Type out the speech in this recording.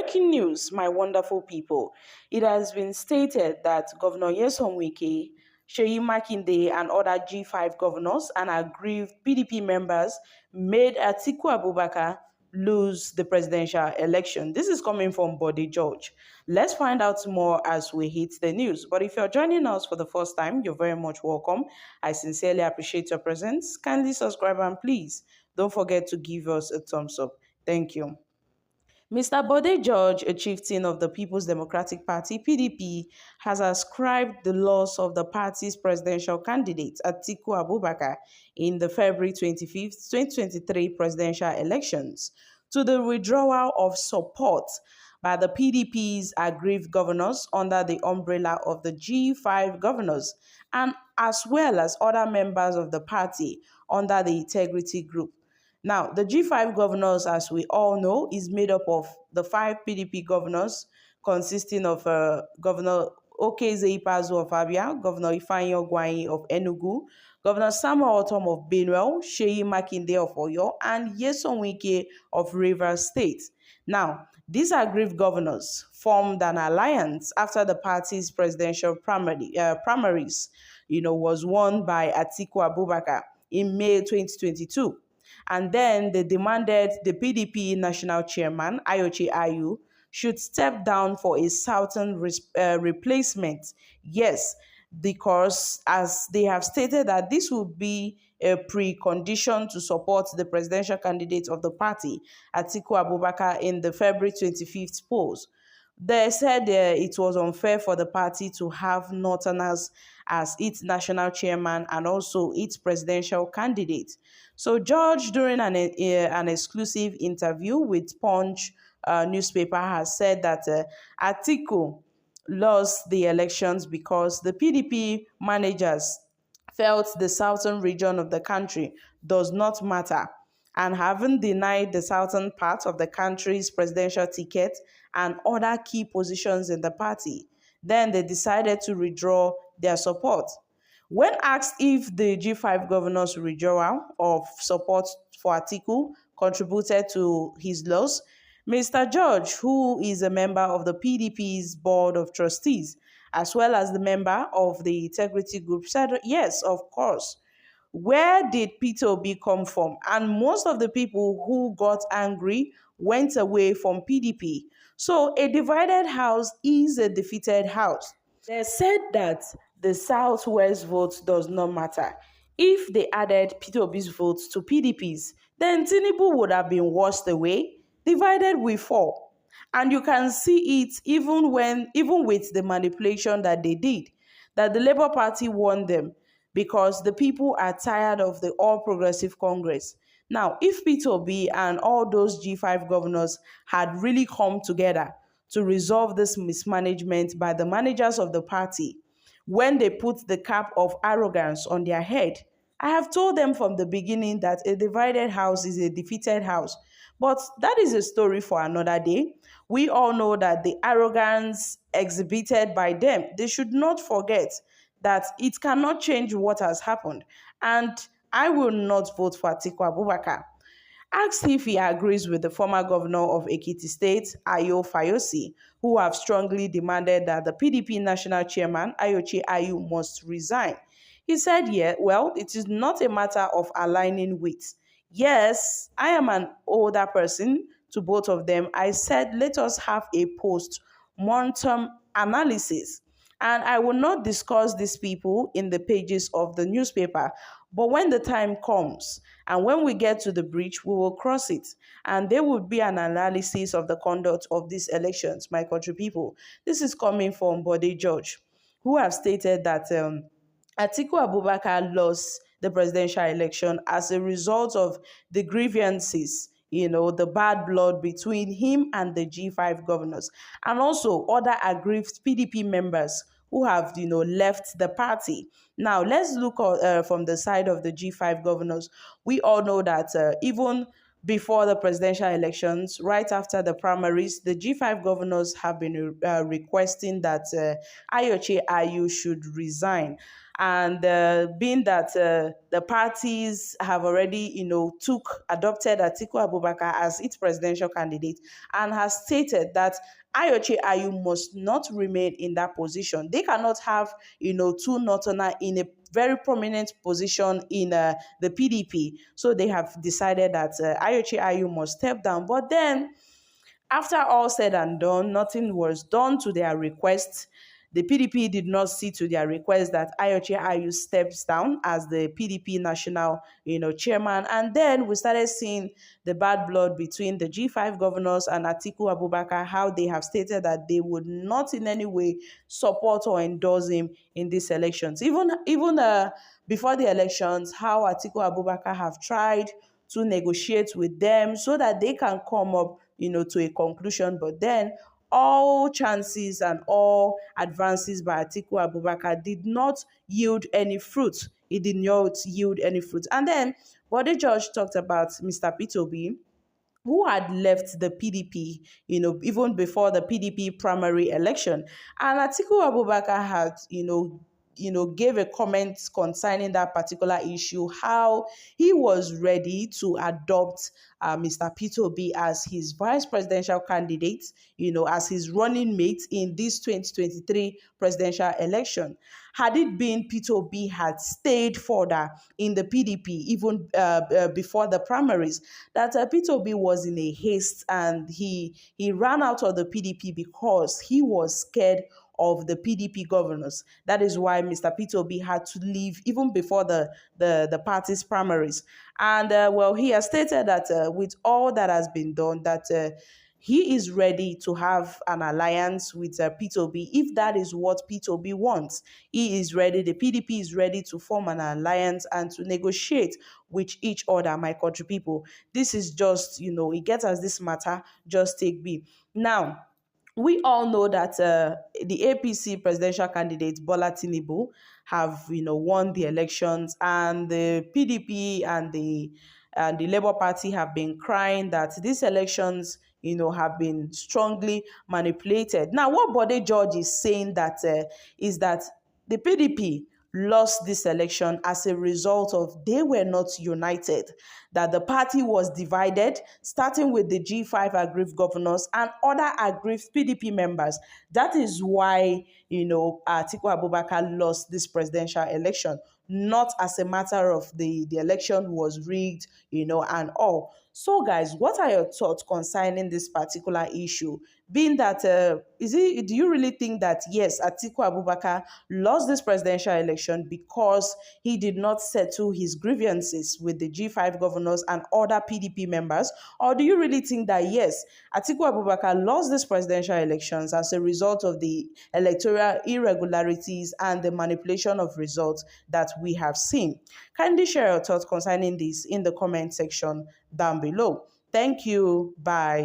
Breaking news, my wonderful people. It has been stated that Governor Wike, Sheyi Makinde, and other G5 governors and aggrieved PDP members made Atiku Abubakar lose the presidential election. This is coming from Bode George. Let's find out more as we hit the news. But if you're joining us for the first time, you're very much welcome. I sincerely appreciate your presence. Kindly subscribe and please don't forget to give us a thumbs up. Thank you. Mr. Bode George, a chieftain of the People's Democratic Party (PDP), has ascribed the loss of the party's presidential candidate, Atiku Abubakar, in the February 25th, 2023 presidential elections to the withdrawal of support by the PDP's aggrieved governors under the umbrella of the G5 governors, and as well as other members of the party under the Integrity Group. Now, the G5 governors, as we all know, is made up of the 5 PDP governors, consisting of Governor Okezie Ikpeazu of Abia, Governor Ifeanyi Ogwuanyi of Enugu, Governor Samuel Ortom of Benue, Sheyi Makinde of Oyo, and Nyesom Wike of Rivers State. Now, these aggrieved governors formed an alliance after the party's presidential primaries, was won by Atiku Abubakar in May 2022. And then they demanded the PDP national chairman, Ayoche Ayu, should step down for a southern replacement. Yes, because as they have stated that this would be a precondition to support the presidential candidate of the party, Atiku Abubakar, in the February 25th polls. They said it was unfair for the party to have Northerners as its national chairman and also its presidential candidate. So George, during an exclusive interview with Punch newspaper, has said that Atiku lost the elections because the PDP managers felt the southern region of the country does not matter, and having denied the southern part of the country's presidential ticket and other key positions in the party, then they decided to withdraw their support. When asked if the G5 governors' withdrawal of support for Atiku contributed to his loss, Mr. George, who is a member of the PDP's Board of Trustees, as well as the member of the Integrity Group, said, yes, of course. Where did Peter Obi come from? And most of the people who got angry went away from PDP. So a divided house is a defeated house. They said that the Southwest vote does not matter. If they added Peter Obi's votes to PDP's, then Tinubu would have been washed away. Divided we fall. And you can see it even with the manipulation that they did, that the Labour Party won them because the people are tired of the All Progressive Congress. Now, if Peter Obi and all those G5 governors had really come together to resolve this mismanagement by the managers of the party, when they put the cap of arrogance on their head, I have told them from the beginning that a divided house is a defeated house. But that is a story for another day. We all know that the arrogance exhibited by them, they should not forget that it cannot change what has happened. And I will not vote for Atiku Abubakar. Asked if he agrees with the former governor of Ekiti State, Ayo Fayosi, who have strongly demanded that the PDP national chairman, Ayoche Ayu, must resign. He said, yeah, well, it is not a matter of aligning with. Yes, I am an older person to both of them. I said, let us have a post-mortem analysis. And I will not discuss these people in the pages of the newspaper. But when the time comes and when we get to the bridge, we will cross it. And there will be an analysis of the conduct of these elections, my country people. This is coming from Bode George, who have stated that Atiku Abubakar lost the presidential election as a result of the grievances, the bad blood between him and the G5 governors, and also other aggrieved PDP members who have, left the party. Now, let's look from the side of the G5 governors. We all know that even before the presidential elections, right after the primaries, the G5 governors have been requesting that Ayoche Ayu should resign. And being that the parties have already, adopted Atiku Abubakar as its presidential candidate and has stated that Ayoche Ayu must not remain in that position. They cannot have, two Northerner in a very prominent position in the PDP. So they have decided that Ayoche Ayu must step down. But then, after all said and done, nothing was done to their request. The PDP did not see to their request that Ayoche Ayu steps down as the PDP national, chairman. And then we started seeing the bad blood between the G5 governors and Atiku Abubakar, how they have stated that they would not in any way support or endorse him in these elections. Even before the elections, how Atiku Abubakar have tried to negotiate with them so that they can come up, to a conclusion. But then all chances and all advances by Atiku Abubakar did not yield any fruit. It did not yield any fruit. And then Bode George talked about Mr. P2B, who had left the PDP, even before the PDP primary election. And Atiku Abubakar had, gave a comment concerning that particular issue, how he was ready to adopt Mr. P2B as his vice presidential candidate, as his running mate in this 2023 presidential election. Had it been P2B had stayed further in the PDP, even before the primaries, that P2B was in a haste and he ran out of the PDP because he was scared of the PDP governors. That is why Mr. P2B had to leave even before the party's primaries. And he has stated that with all that has been done, that he is ready to have an alliance with P2B if that is what P2B wants. He is ready, the PDP is ready to form an alliance and to negotiate with each other, my country people. This is just, it gets as this matter, just take B. Now, we all know that the APC presidential candidate Bola Tinubu have won the elections, and the PDP and the Labour Party have been crying that these elections have been strongly manipulated. Now, what Bode George is saying that is that the PDP lost this election as a result of they were not united, that the party was divided, starting with the G5 aggrieved governors and other aggrieved PDP members. That is why, Atiku Abubakar lost this presidential election, not as a matter of the election was rigged, and all. So, guys, what are your thoughts concerning this particular issue? Being that, do you really think that, yes, Atiku Abubakar lost this presidential election because he did not settle his grievances with the G5 governors and other PDP members? Or do you really think that, yes, Atiku Abubakar lost this presidential elections as a result of the electoral irregularities and the manipulation of results that we have seen? Kindly share your thoughts concerning this in the comment section down below. Thank you. Bye.